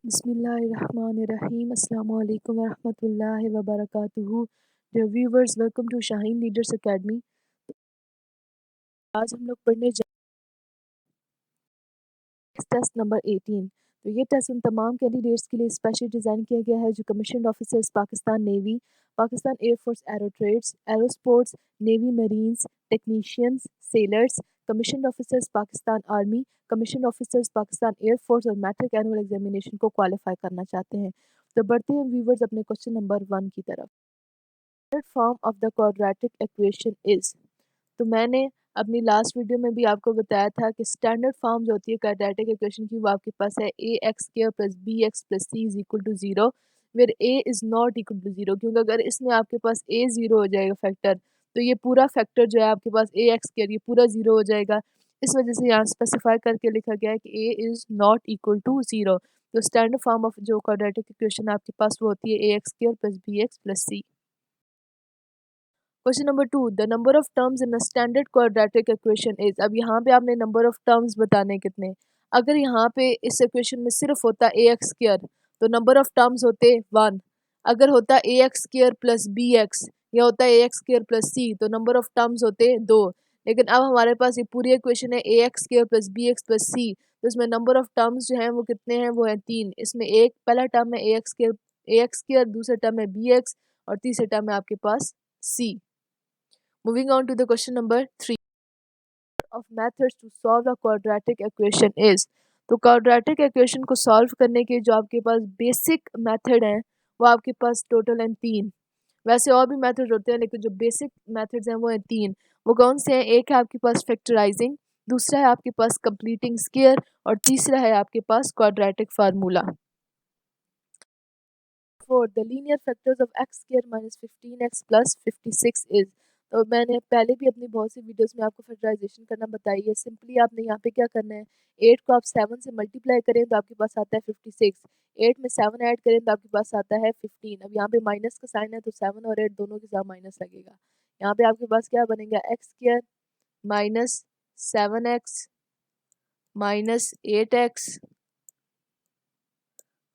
बिस्मिल्लाहिर्रहमानिर्रहीम अस्सलामु अलैकुम वरहमतुल्लाहि वबरकातुहू। Dear viewers, welcome to Shaheen Leaders Academy. आज हम लोग पढ़ने जा टेस्ट नंबर 18। तो ये टेस्ट उन तमाम कैंडिडेट्स के लिए स्पेशल डिज़ाइन किया गया है जो commission officers Pakistan navy, Pakistan air force aero trades, aero sports, navy marines, technicians, sailors, commission officers Pakistan army, commission officers Pakistan air force और मैट्रिक एनुअल एग्जामिनेशन को क्वालिफाई करना चाहते हैं। तो बढ़ते हैं व्यूवर्स अपने क्वेश्चन नंबर 1 की तरफ। Form of the quadratic equation is. तो मैंने अपनी लास्ट वीडियो में भी आपको बताया था कि स्टैंडर्ड फॉर्म जो होती है क्वाड्रेटिक इक्वेशन की वो आपके पास है A X square plus B X plus C is equal to zero, where A is not equal to zero. क्योंकि अगर इसमें आपके पास ए ज़ीरो हो जाएगा फैक्टर, तो ये पूरा फैक्टर जो है आपके पास ए एक्स स्क्वायर ये पूरा ज़ीरो हो जाएगा। इस वजह से यहाँ स्पेसिफाई करके लिखा गया है कि A is not equal to zero. तो स्टैंडर्ड फॉर्म ऑफ जो क्वाड्रेटिक इक्वेशन आपके पास वो होती है A X square plus B X plus C. Question number 2, the number of terms in a standard quadratic equation is. अब यहाँ पे आपने नंबर ऑफ टर्म्स बताने कितने। अगर यहाँ पे इस इक्वेशन में सिर्फ होता ए एक्स स्क्वायर तो नंबर ऑफ टर्म्स होते 1। अगर होता A X square plus B X या होता A X square plus C तो नंबर ऑफ टर्म्स होते 2। लेकिन अब हमारे पास ये पूरी इक्वेशन है A X square plus B X plus C, तो इसमें नंबर ऑफ टर्म्स जो हैं वो कितने हैं, वो हैं 3। इसमें एक पहला टर्म है ए एक्स स्क्वायर, दूसरा टर्म है बी एक्स और तीसरा टर्म है आपके पास सी। Moving on to the question number 3 of methods to solve a quadratic equation is। तो quadratic equation को solve करने के जो आपके पास बेसिक मेथड हैं वो आपके पास टोटल हैं 3। वैसे और भी मेथड होते हैं लेकिन जो बेसिक मेथड्स हैं वो हैं 3। वो कौन से हैं? एक है आपके पास फैक्टराइजिंग, दूसरा है आपके पास कंप्लीटिंग स्क्वायर और तीसरा है आपके पास quadratic formula. For the linear factors of X square minus 15x plus 56 is. तो मैंने पहले भी अपनी बहुत सी वीडियोस में आपको फैक्टराइजेशन करना बताई है। सिंपली आपने यहाँ पे क्या करना है, 8 को आप 7 से मल्टीप्लाई करें तो आपके पास आता है 56, 8 में 7 ऐड करें तो आपके पास आता है 15। अब यहाँ पे माइनस का साइन है तो 7 और 8 दोनों के साथ माइनस लगेगा। यहाँ पे आपके पास क्या बनेगा, x square minus 7x minus 8x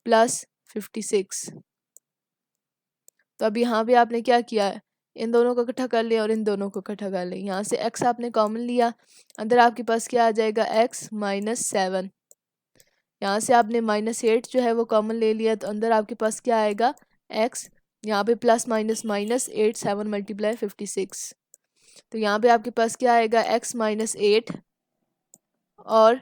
plus 56। तो अब यहाँ पे आपने क्या किया है, इन दोनों को इकट्ठा कर लिया और इन दोनों को इकट्ठा कर लिया। यहाँ से x आपने कॉमन लिया, अंदर आपके पास क्या आ जाएगा, x माइनस 7। यहाँ से आपने माइनस 8 जो है वो कॉमन ले लिया तो अंदर आपके पास क्या आएगा, x। यहाँ पे प्लस माइनस माइनस 8 7 मल्टीप्लाई 56। तो यहाँ पे आपके पास क्या आएगा, x माइनस 8 और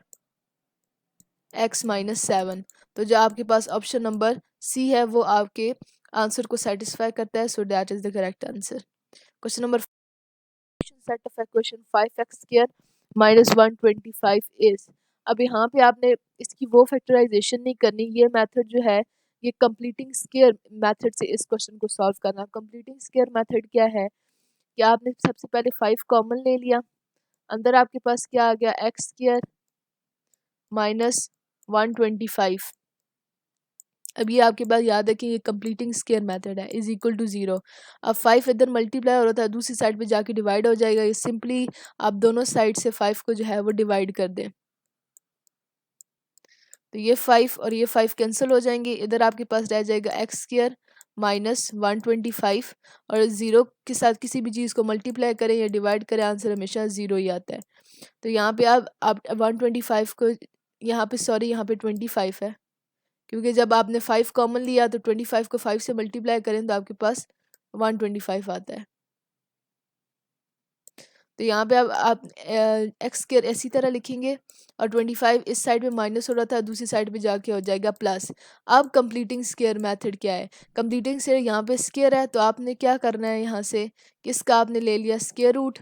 x माइनस 7। तो जो आपके पास ऑप्शन नंबर सी है वो आपके आंसर को सेटिस्फाई करता है। So that is the correct answer. Question number set of equation 5x square minus 125 is. अब यहाँ पे आपने इसकी वो फैक्टराइजेशन नहीं करनी, ये मेथड जो है ये कंप्लीटिंग स्क्वायर मेथड से इस क्वेश्चन को सॉल्व करना। कंप्लीटिंग स्क्वायर मेथड क्या है कि आपने सबसे पहले 5 कॉमन ले लिया, अंदर आपके पास क्या आ गया, एक्स स्क्वायर माइनस 125। अब ये आपके पास याद है कि ये कंप्लीटिंग स्क्वायर मेथड है, इज इक्वल टू 0। अब 5 इधर मल्टीप्लाई हो रहा था, दूसरी साइड पे जाके डिवाइड हो जाएगा। ये सिंपली आप दोनों साइड से 5 को जो है वो डिवाइड कर दें तो ये 5 और ये 5 कैंसिल हो जाएंगे। इधर आपके पास रह जाएगा एक्स स्क्वायर माइनस 125 और 0 के साथ किसी भी चीज़ को मल्टीप्लाई करें या डिवाइड करें आंसर हमेशा 0 ही आता है। तो यहाँ पे आप 125 को यहाँ पे सॉरी यहाँ पे 25 है, क्योंकि जब आपने 5 कॉमन लिया तो 25 को 5 से मल्टीप्लाई करें तो आपके पास 125 आता है। तो यहाँ पे अब आप एक्स स्क्वायर इसी तरह लिखेंगे और 25 इस साइड पे माइनस हो रहा था, दूसरी साइड पे जाके हो जाएगा प्लस। अब कंप्लीटिंग स्क्वायर मेथड क्या है, कंप्लीटिंग स्क्वायर यहाँ पे स्क्वायर है तो आपने क्या करना है, यहाँ से इसका आपने ले लिया स्क्वायर रूट,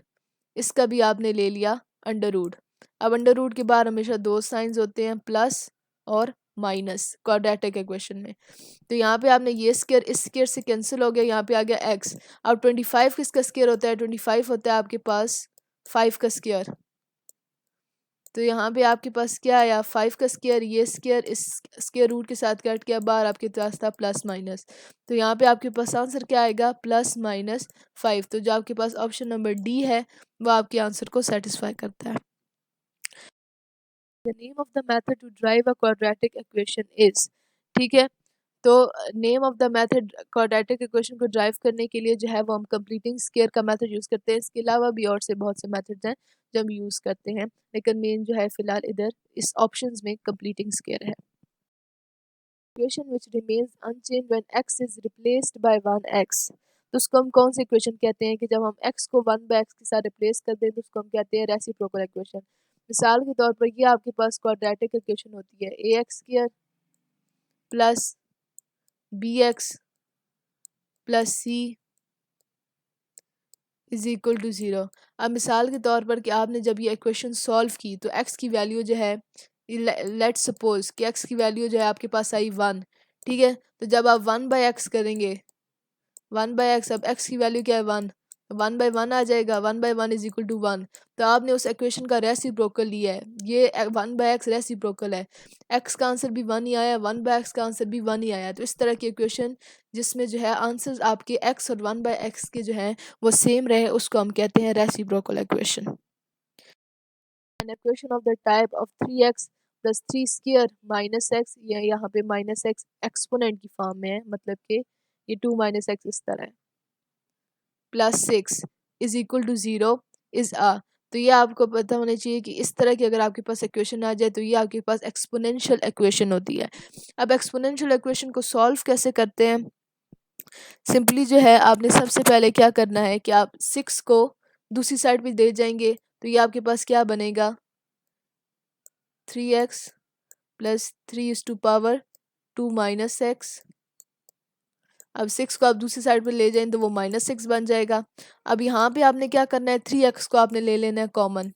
इसका भी आपने ले लिया अंडर रूट। अब अंडर रूट के बाद हमेशा दो साइंस होते हैं, प्लस और माइनस क्वाड्रेटिक इक्वेशन में। तो यहाँ पे आपने ये स्क्वायर इस स्क्वायर से कैंसिल हो गया, यहाँ पे आ गया एक्स। अब 25 किसका स्क्वायर होता है, 25 होता है आपके पास 5 का स्क्वायर। तो यहाँ पे आपके पास क्या आया, 5 का स्क्वायर, ये स्क्वायर इस स्क्वायर रूट के साथ कट किया, बाहर आपके पास था प्लस माइनस। तो यहाँ पे आपके पास आंसर क्या आएगा, प्लस माइनस 5। तो जो आपके पास ऑप्शन नंबर डी है वो आपके आंसर को सेटिस्फाई करता है। The name of the method to drive a quadratic equation is। ठीक है। तो name of the method quadratic equation को ड्राइव करने के लिए जो है वो हम कंप्लीटिंग स्केयर का मेथड यूज़ करते हैं। इसके अलावा भी और से बहुत से मेथड्स हैं जो हम यूज़ करते हैं, लेकिन मेन जो है फ़िलहाल इधर इस ऑप्शंस में कंप्लीटिंग स्केयर है। Equation which remains unchange when x is replaced by 1x, तो उसको हम कौन सी इक्वेशन कहते हैं कि जब हम x को 1/x के साथ रिप्लेस कर दें तो उसको हम कहते हैं रेसिप्रोकल इक्वेशन। मिसाल के तौर पर ये आपके पास क्वाड्रेटिक इक्वेशन होती है ax² plus bx plus C is equal to zero. अब मिसाल के तौर पर कि आपने जब ये इक्वेशन सॉल्व की तो x की वैल्यू जो है, लेट्स सपोज कि x की वैल्यू जो है आपके पास आई 1, ठीक है। तो जब आप 1/x करेंगे, 1/x, अब x की वैल्यू क्या है 1, 1/1 आ जाएगा, 1/1 इज इक्वल टू 1। तो आपने उस इक्वेशन का रेसिप्रोकल लिया है, ये 1/x रेसिप्रोकल है, x का आंसर भी 1 ही आया, 1/x का आंसर भी 1 ही आया। तो इस तरह की इक्वेशन जिसमें जो है आंसर्स आपके x और 1/x के जो हैं वो सेम रहे उसको हम कहते हैं reciprocal equation. An equation of the type of 3x plus 3 square minus x, या यहाँ पे माइनस एक्स एक्सपोनेंट की फॉर्म में है, मतलब कि ये 2 माइनस एक्स इस तरह है, plus 6 is equal to 0 is आ। तो ये आपको पता होना चाहिए कि इस तरह की अगर आपके पास इक्वेशन आ जाए तो ये आपके पास एक्सपोनेंशियल इक्वेशन होती है। अब एक्सपोनेंशियल इक्वेशन को सॉल्व कैसे करते हैं? सिंपली जो है आपने सबसे पहले क्या करना है कि आप 6 को दूसरी साइड पे दे जाएंगे, तो ये आपके पास क्या बनेगा 3x plus 3 is to power 2 minus x. अब 6 को आप दूसरी साइड पे ले जाएं तो वो -6 बन जाएगा। अब यहाँ पे आपने क्या करना है, 3x को आपने ले लेना है कॉमन।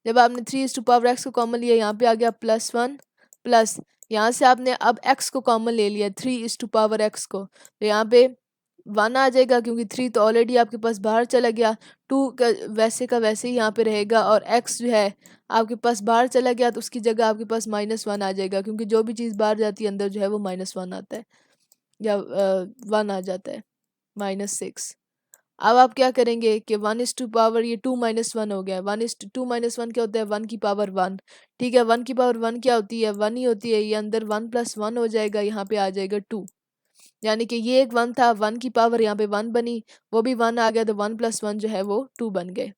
जब आपने 3 इज टू पावर एक्स को कॉमन लिया, यहाँ पे आ गया +1 प्लस यहाँ से आपने अब x को कॉमन ले लिया 3 इज टू पावर एक्स को, तो यहाँ पे 1 आ जाएगा क्योंकि 3 तो ऑलरेडी आपके पास बाहर चला गया, 2 का वैसे ही यहाँ पे रहेगा, और x जो है आपके पास बाहर चला गया तो उसकी जगह आपके पास -1 आ जाएगा, क्योंकि जो भी चीज़ बाहर जाती है अंदर जो है वो -1 आता है, या 1 आ जाता है, -6। अब आप क्या करेंगे कि 1 इज टू पावर ये 2 माइनस 1 हो गया, 1 इज टू 2 माइनस 1 क्या होता है 1 की पावर 1, ठीक है। 1 की पावर 1 क्या होती है 1 ही होती है, ये अंदर 1 प्लस 1 हो जाएगा, यहाँ पे आ जाएगा 2, यानी कि ये एक 1 था, 1 की पावर यहाँ पे 1 बनी, वो भी 1 आ गया, तो 1 प्लस 1 जो है वो 2 बन गए,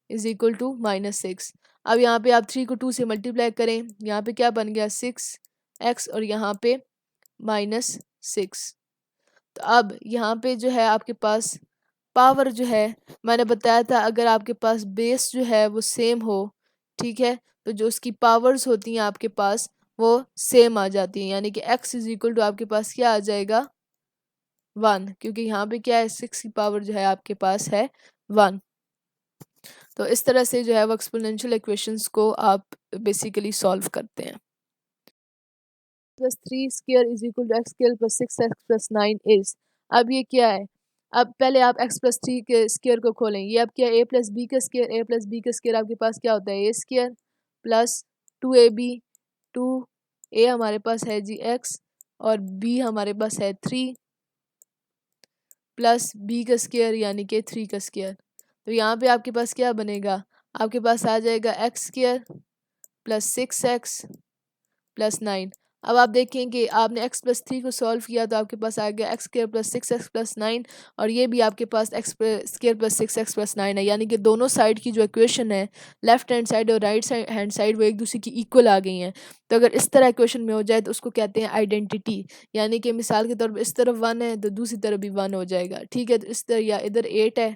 इज इक्वल टू -6। अब यहाँ पे आप 3 को 2 से मल्टीप्लाई करें, यहाँ पे क्या बन गया 6x और यहाँ पे -6। तो अब यहाँ पे जो है आपके पास पावर जो है, मैंने बताया था अगर आपके पास बेस जो है वो सेम हो, ठीक है, तो जो उसकी पावर्स होती हैं आपके पास वो सेम आ जाती हैं, यानी कि x इज इक्वल टू आपके पास क्या आ जाएगा 1, क्योंकि यहाँ पे क्या है 6 की पावर जो है आपके पास है 1। तो इस तरह से जो है वो एक्सपोनेंशियल इक्वेशंस को आप बेसिकली सॉल्व करते हैं। Plus 3 square is equal to x square plus 6x plus 9 is, अब ये क्या है, अब पहले आप x प्लस 3 के स्क्वायर को खोलें, ये अब क्या है a प्लस बी का स्क्वायर, a प्लस बी का स्क्वायर आपके पास क्या होता है a square plus 2ab, 2a हमारे पास है जी x और b हमारे पास है 3 प्लस b का स्क्वायर यानी कि 3 का स्क्वायर। तो यहाँ पे आपके पास क्या बनेगा, आपके पास आ जाएगा x square plus 6x plus 9। अब आप देखें कि आपने x प्लस 3 को सॉल्व किया तो आपके पास आ गया x square plus 6x plus 9, और ये भी आपके पास X square plus 6x plus 9 है, यानी कि दोनों साइड की जो इक्वेशन है लेफ्ट हैंड साइड और राइट हैंड साइड वो एक दूसरे की इक्वल आ गई हैं। तो अगर इस तरह इक्वेशन में हो जाए तो उसको कहते हैं आइडेंटिटी, यानी कि मिसाल के तौर पर इस तरफ 1 है तो दूसरी तरफ भी 1 हो जाएगा, ठीक है। तो इस तरह, या इधर 8 है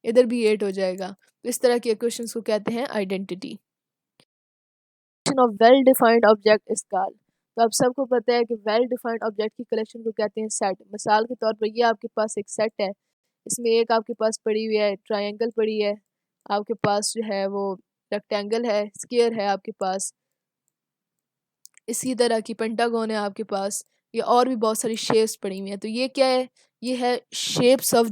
इधर भी 8 हो जाएगा, तो इस तरह के इक्वेशन को कहते हैं identity. Of well defined object is called, तो आप सबको पता है कि वेल डिफाइंड ऑब्जेक्ट की कलेक्शन को कहते हैं सेट। मिसाल के तौर पर ये आपके पास एक सेट है, इसमें एक आपके पास पड़ी हुई है ट्रायंगल पड़ी है, आपके पास जो है वो रेक्टेंगल है, स्क्वायर है आपके पास, इसी तरह की पेंटागन है आपके पास, ये और भी बहुत सारी शेप्स पड़ी हुई हैं। तो ये क्या है, ये है shapes of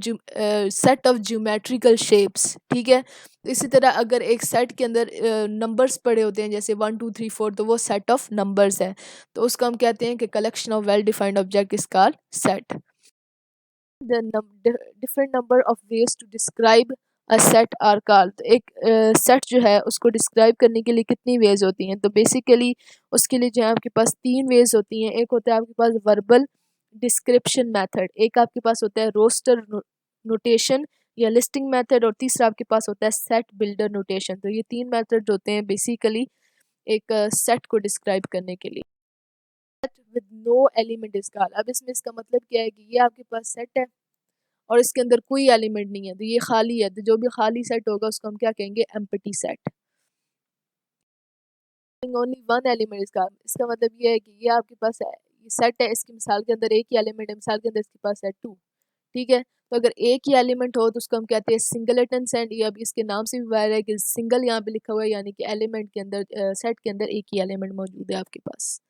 set of geometrical shapes, ठीक है। तो इसी तरह अगर एक सेट के अंदर नंबर्स पड़े होते हैं जैसे 1 2 3 4, तो वो सेट ऑफ नंबर्स है, तो उसको हम कहते हैं कि collection of well defined object is called set. The different number of ways to describe a set are called. तो एक सेट जो है उसको डिस्क्राइब करने के लिए कितनी वेज होती हैं? तो बेसिकली उसके लिए जो है आपके पास 3 वेज होती हैं। एक होता है आपके पास वर्बल डिस्क्रिप्शन मेथड, एक आपके पास होता है रोस्टर नोटेशन या लिस्टिंग मेथड, और तीसरा आपके पास होता है सेट बिल्डर नोटेशन। तो ये 3 मेथड होते हैं बेसिकली एक सेट को डिस्क्राइब करने के लिए। With no element is called. अब इसमें इसका मतलब क्या है कि ये आपके पास सेट है और इसके अंदर कोई एलिमेंट नहीं है, तो ये खाली है। तो जो भी खाली सेट होगा उसको हम क्या कहेंगे? Empty set. Only one element is called, इसका मतलब ये है कि ये आपके पास है, ये सेट है, इसकी मिसाल के अंदर एक ही एलिमेंट है, मिसाल के अंदर इसके पास है 2। ठीक है, तो अगर एक ही एलिमेंट हो तो उसको हम कहते हैं सिंगलेटन सेट। ये अब इसके नाम से भी बाहर है कि सिंगल यहाँ पे लिखा हुआ है, यानी कि एलिमेंट के अंदर सेट के अंदर एक ही एलिमेंट मौजूद है आपके पास।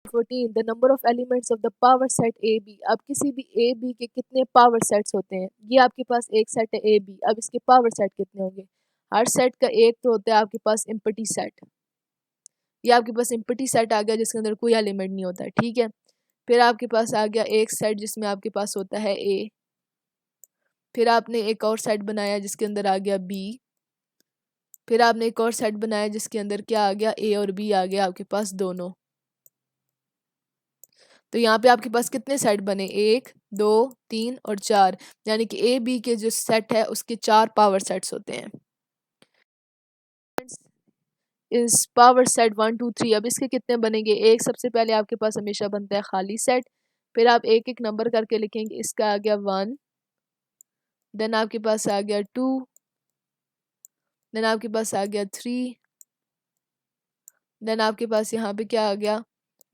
14 the number of elements of the power set A B. अब किसी भी ए बी के कितने पावर सेट्स होते हैं? ये आपके पास एक सेट है ए बी, अब इसके पावर सेट कितने होंगे? हर सेट का एक तो होता है आपके पास एम्प्टी सेट। ये आपके पास एम्प्टी सेट आ गया जिसके अंदर कोई एलिमेंट नहीं होता, ठीक है। फिर आपके पास आ गया एक सेट जिसमें आपके पास होता है ए। फिर आपने एक और सेट बनाया जिसके अंदर आ गया बी। फिर आपने एक और सेट बनाया जिसके अंदर क्या आ गया? ए और बी आ गया आपके पास दोनों। तो यहाँ पे आपके पास कितने सेट बने? 1 2 3 और 4, यानी कि ए बी के जो सेट है उसके 4 पावर सेट्स होते हैं। इस पावर सेट 1 2 3, अब इसके कितने बनेंगे? एक सबसे पहले आपके पास हमेशा बनता है खाली सेट, फिर आप एक एक नंबर करके लिखेंगे। इसका आ गया 1, देन आपके पास आ गया 2, देन आपके पास आ गया 3, देन आपके पास यहाँ पे क्या आ गया?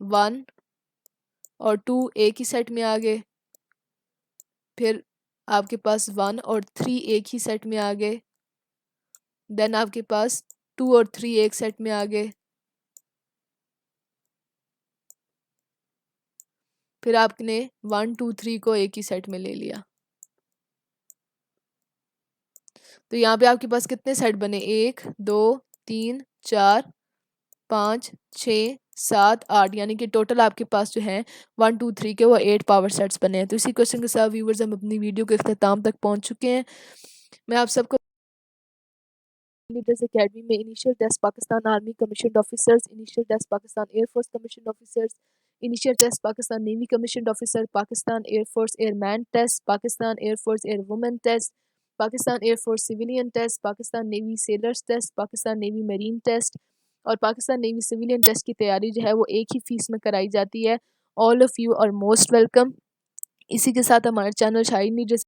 1 और 2 एक ही सेट में आ गए। फिर आपके पास 1 और 3 एक ही सेट में आ गए। देन आपके पास 2 और 3 एक सेट में आ गए। फिर आपने 1 2 3 को एक ही सेट में ले लिया। तो यहाँ पे आपके पास कितने सेट बने? 1 2 3 4 5 6 7 8, यानी कि टोटल आपके पास जो है 1 2 3 के वो 8 पावर सेट्स बने हैं। तो इसी क्वेश्चन के साथ व्यूवर्स हम अपनी वीडियो के अख्ताम तक पहुँच चुके हैं। मैं आप सबको लीडर्स एकेडमी में initial test Pakistan army commission officers, initial test Pakistan air force commission officers, initial test Pakistan navy commission officer, Pakistan air force airman test, Pakistan air force air women test, Pakistan air force civilian test, Pakistan navy sailors test, Pakistan navy marine test और Pakistan navy civilian test की तैयारी जो है वो एक ही fees में कराई जाती है। All of you are most welcome. इसी के साथ हमारे चैनल शाही नीड्स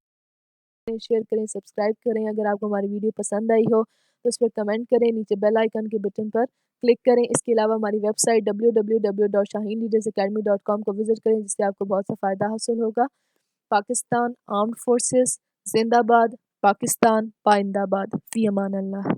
शेयर करें, सब्सक्राइब करें। अगर आपको हमारी वीडियो पसंद आई हो तो उस पर कमेंट करें, नीचे बेल आइकन के बटन पर क्लिक करें। इसके अलावा हमारी वेबसाइट www.shahinleadersacademy.com को विज़िट करें, जिससे आपको बहुत सा फ़ायदा हासिल होगा। पाकिस्तान आर्म्ड फोर्सेस जिंदाबाद, पाकिस्तान पाइंदाबाद। फ़ी अमान अल्लाह।